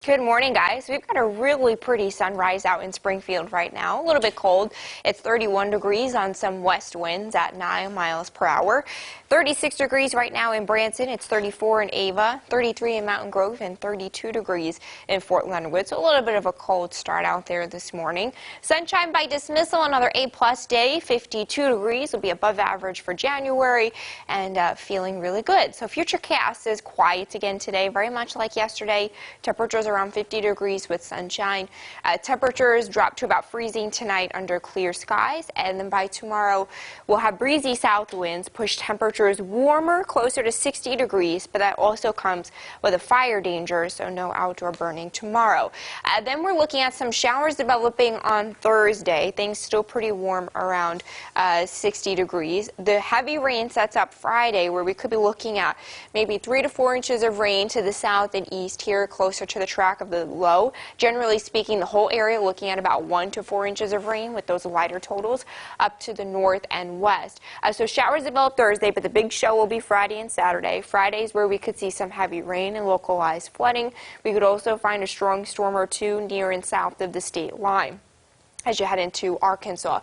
Good morning, guys. We've got a really pretty sunrise out in Springfield right now. A little bit cold. It's 31 degrees on some west winds at 9 miles per hour. 36 degrees right now in Branson. It's 34 in Ava, 33 in Mountain Grove, and 32 degrees in Fort Leonard Wood. So a little bit of a cold start out there this morning. Sunshine by dismissal, another A-plus day. 52 degrees will be above average for January and feeling really good. So Futurecast is quiet again today, very much like yesterday. Temperatures around 50 degrees with sunshine. Temperatures drop to about freezing tonight under clear skies, and then by tomorrow we'll have breezy south winds, push temperatures warmer, closer to 60 degrees, but that also comes with a fire danger, so no outdoor burning tomorrow. Then we're looking at some showers developing on Thursday. Things still pretty warm around 60 degrees. The heavy rain sets up Friday, where we could be looking at maybe 3 to 4 inches of rain to the south and east here, closer to the track of the low. Generally speaking, the whole area looking at about 1 to 4 inches of rain with those lighter totals up to the north and west. So showers develop Thursday, but the big show will be Friday and Saturday. Friday's where we could see some heavy rain and localized flooding. We could also find a strong storm or two near and south of the state line as you head into Arkansas.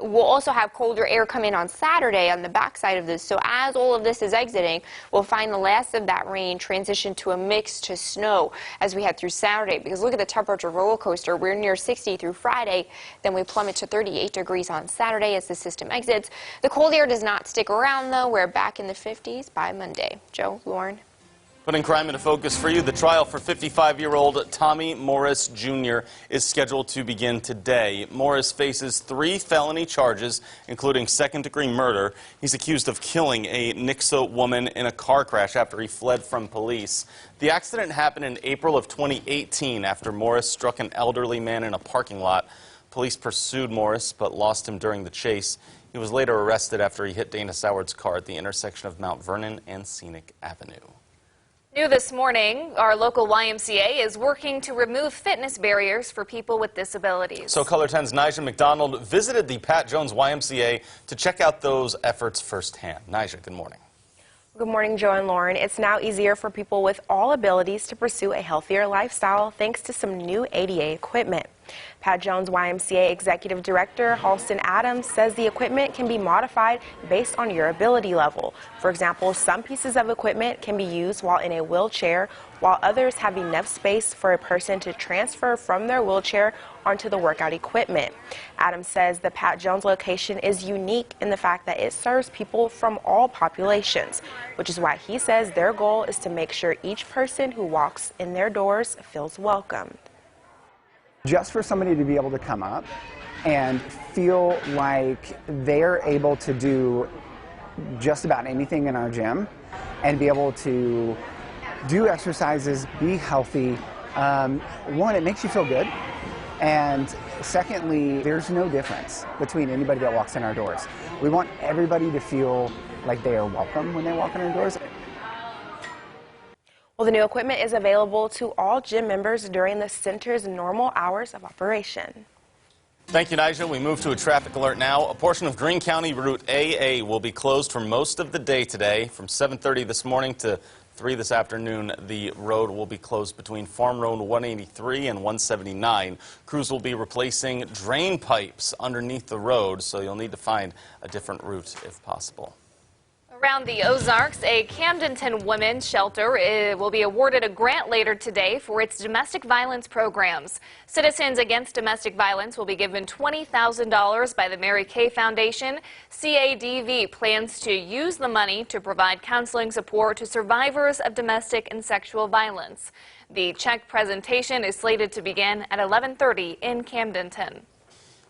We'll also have colder air come in on Saturday on the backside of this. So as all of this is exiting, we'll find the last of that rain transition to a mix to snow as we head through Saturday. Because look at the temperature roller coaster. We're near 60 through Friday. Then we plummet to 38 degrees on Saturday as the system exits. The cold air does not stick around, though. We're back in the 50s by Monday. Joe, Lauren. Putting crime into focus for you, the trial for 55-year-old Tommy Morris Jr. is scheduled to begin today. Morris faces 3 felony charges, including second-degree murder. He's accused of killing a Nixa woman in a car crash after he fled from police. The accident happened in April of 2018 after Morris struck an elderly man in a parking lot. Police pursued Morris but lost him during the chase. He was later arrested after he hit Dana Soward's car at the intersection of Mount Vernon and Scenic Avenue. New this morning, our local YMCA is working to remove fitness barriers for people with disabilities. So Color 10's Nigel McDonald visited the Pat Jones YMCA to check out those efforts firsthand. Nigel, good morning. Good morning, Joe and Lauren. It's now easier for people with all abilities to pursue a healthier lifestyle thanks to some new ADA equipment. Pat Jones YMCA Executive Director Halston Adams says the equipment can be modified based on your ability level. For example, some pieces of equipment can be used while in a wheelchair, while others have enough space for a person to transfer from their wheelchair onto the workout equipment. Adams says the Pat Jones location is unique in the fact that it serves people from all populations, which is why he says their goal is to make sure each person who walks in their doors feels welcomed. Just for somebody to be able to come up and feel like they're able to do just about anything in our gym and be able to do exercises, be healthy. One, it makes you feel good. And secondly, there's no difference between anybody that walks in our doors. We want everybody to feel like they are welcome when they walk in our doors. Well, the new equipment is available to all gym members during the center's normal hours of operation. Thank you, Nigel. We move to a traffic alert now. A portion of Greene County Route AA will be closed for most of the day today. From 7:30 this morning to 3 this afternoon, the road will be closed between Farm Road 183 and 179. Crews will be replacing drain pipes underneath the road, so you'll need to find a different route if possible. Around the Ozarks, a Camdenton women's shelter will be awarded a grant later today for its domestic violence programs. Citizens Against Domestic Violence will be given $20,000 by the Mary Kay Foundation. CADV plans to use the money to provide counseling support to survivors of domestic and sexual violence. The check presentation is slated to begin at 11:30 in Camdenton.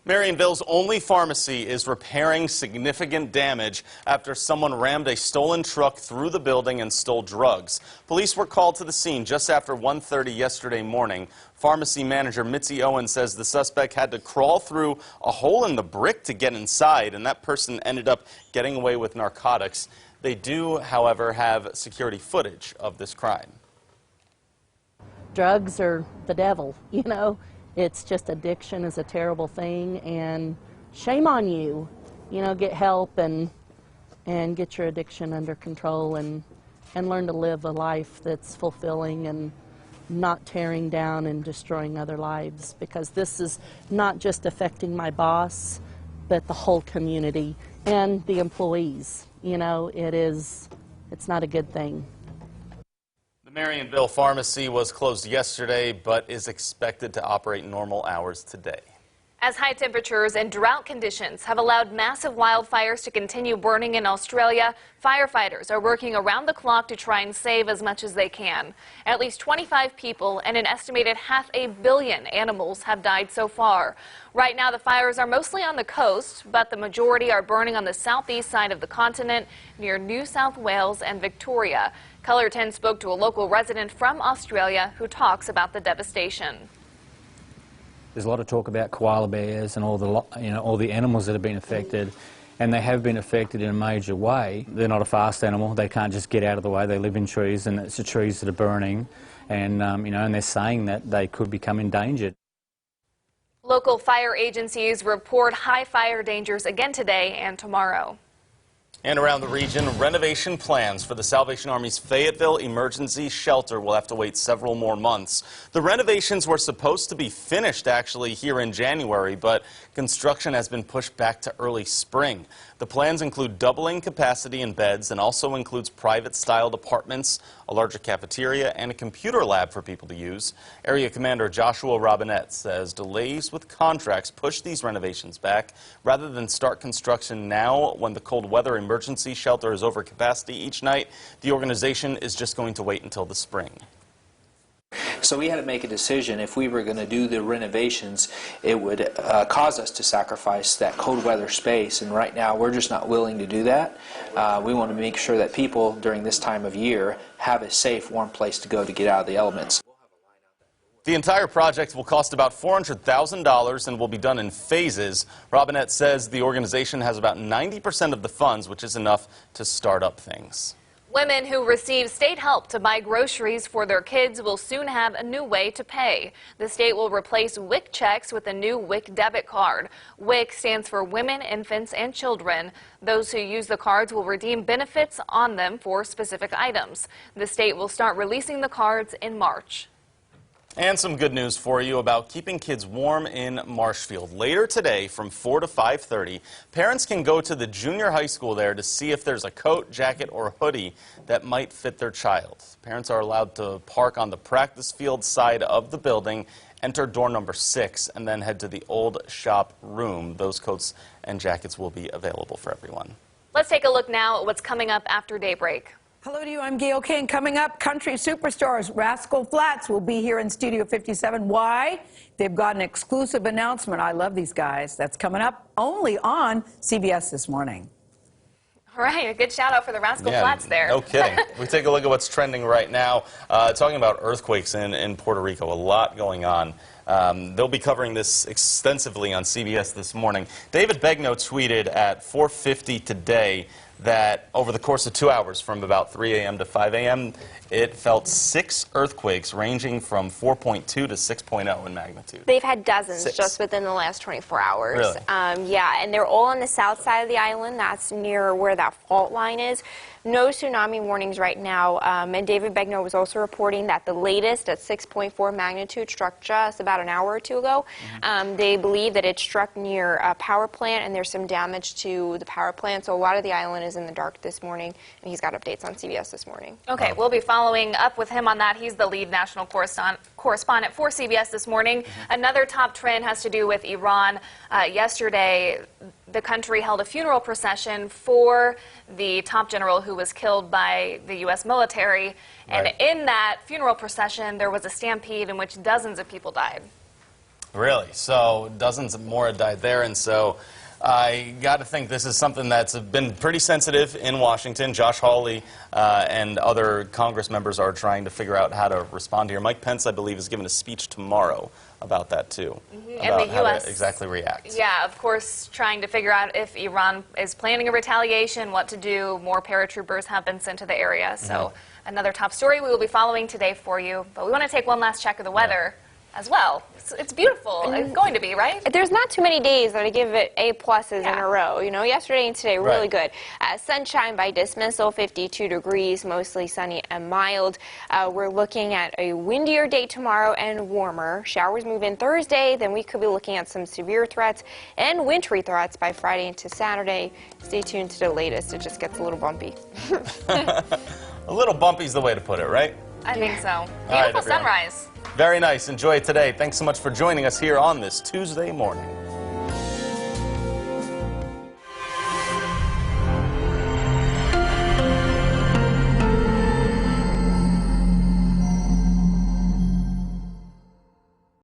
Marionville's only pharmacy is repairing significant damage after someone rammed a stolen truck through the building and stole drugs. Police were called to the scene just after 1:30 yesterday morning. Pharmacy manager Mitzi Owen says the suspect had to crawl through a hole in the brick to get inside, and that person ended up getting away with narcotics. They do, however, have security footage of this crime. Drugs are the devil, you know. It's just addiction is a terrible thing, and shame on you. You know, get help and get your addiction under control and learn to live a life that's fulfilling and not tearing down and destroying other lives, because this is not just affecting my boss, but the whole community and the employees. You know, it's not a good thing. The Marionville Pharmacy was closed yesterday, but is expected to operate normal hours today. As high temperatures and drought conditions have allowed massive wildfires to continue burning in Australia, firefighters are working around the clock to try and save as much as they can. At least 25 people and an estimated 500 million animals have died so far. Right now, the fires are mostly on the coast, but the majority are burning on the southeast side of the continent near New South Wales and Victoria. Color 10 spoke to a local resident from Australia who talks about the devastation. There's a lot of talk about koala bears and all the animals that have been affected, and they have been affected in a major way. They're not a fast animal; they can't just get out of the way. They live in trees, and it's the trees that are burning, and and they're saying that they could become endangered. Local fire agencies report high fire dangers again today and tomorrow. And around the region, renovation plans for the Salvation Army's Fayetteville Emergency Shelter will have to wait several more months. The renovations were supposed to be finished actually here in January, but construction has been pushed back to early spring. The plans include doubling capacity in beds and also includes private-styled apartments, a larger cafeteria, and a computer lab for people to use. Area Commander Joshua Robinette says delays with contracts push these renovations back. Rather than start construction now when the cold weather emergency shelter is over capacity each night, the organization is just going to wait until the spring. So we had to make a decision. If we were going to do the renovations, it would cause us to sacrifice that cold weather space, and right now we're just not willing to do that. We want to make sure that people during this time of year have a safe, warm place to go to get out of the elements. The entire project will cost about $400,000 and will be done in phases. Robinette says the organization has about 90% of the funds, which is enough to start up things. Women who receive state help to buy groceries for their kids will soon have a new way to pay. The state will replace WIC checks with a new WIC debit card. WIC stands for Women, Infants, and Children. Those who use the cards will redeem benefits on them for specific items. The state will start releasing the cards in March. And some good news for you about keeping kids warm in Marshfield. Later today from 4 to 5:30, parents can go to the junior high school there to see if there's a coat, jacket, or hoodie that might fit their child. Parents are allowed to park on the practice field side of the building, enter door number 6, and then head to the old shop room. Those coats and jackets will be available for everyone. Let's take a look now at what's coming up after daybreak. Hello to you, I'm Gail King. Coming up, country superstars Rascal Flatts will be here in Studio 57. Why? They've got an exclusive announcement. I love these guys. That's coming up only on CBS this morning. All right, a good shout out for the Rascal Flatts there. No kidding. We take a look at what's trending right now. Talking about earthquakes in Puerto Rico, a lot going on. They'll be covering this extensively on CBS this morning. David Begnaud tweeted at 4:50 today that over the course of 2 hours, from about 3 a.m. to 5 a.m., it felt 6 earthquakes ranging from 4.2 to 6.0 in magnitude. They've had dozens just within the last 24 hours. Really? Yeah, and they're all on the south side of the island. That's near where that fault line is. No tsunami warnings right now. And David Begnaud was also reporting that the latest at 6.4 magnitude struck just about an hour or two ago. They believe that it struck near a power plant, and there's some damage to the power plant. So a lot of the island is in the dark this morning, and he's got updates on CBS this morning. Okay, we'll be following up with him on that. He's the lead national correspondent for CBS this morning. Another top trend has to do with Iran. Yesterday, the country held a funeral procession for the top general who was killed by the U.S. military. And in that funeral procession, there was a stampede in which dozens of people died. Really? So dozens more died there, and so I got to think this is something that's been pretty sensitive in Washington. Josh Hawley and other Congress members are trying to figure out how to respond here. Mike Pence, I believe, is giving a speech tomorrow about that, too, about and the how U.S. to exactly react. Yeah, of course, trying to figure out if Iran is planning a retaliation, what to do. More paratroopers have been sent to the area. So another top story we will be following today for you. But we want to take one last check of the weather. as well. It's beautiful. It's going to be, right? There's not too many days that I give it A+s in a row. You know, yesterday and today, really good. Sunshine by dismissal, 52 degrees, mostly sunny and mild. We're looking at a windier day tomorrow and warmer. Showers move in Thursday, then we could be looking at some severe threats and wintry threats by Friday into Saturday. Stay tuned to the latest. It just gets a little bumpy. A little bumpy is the way to put it, right? I think so. Right, Beautiful sunrise. Very nice. Enjoy it today. Thanks so much for joining us here on this Tuesday morning.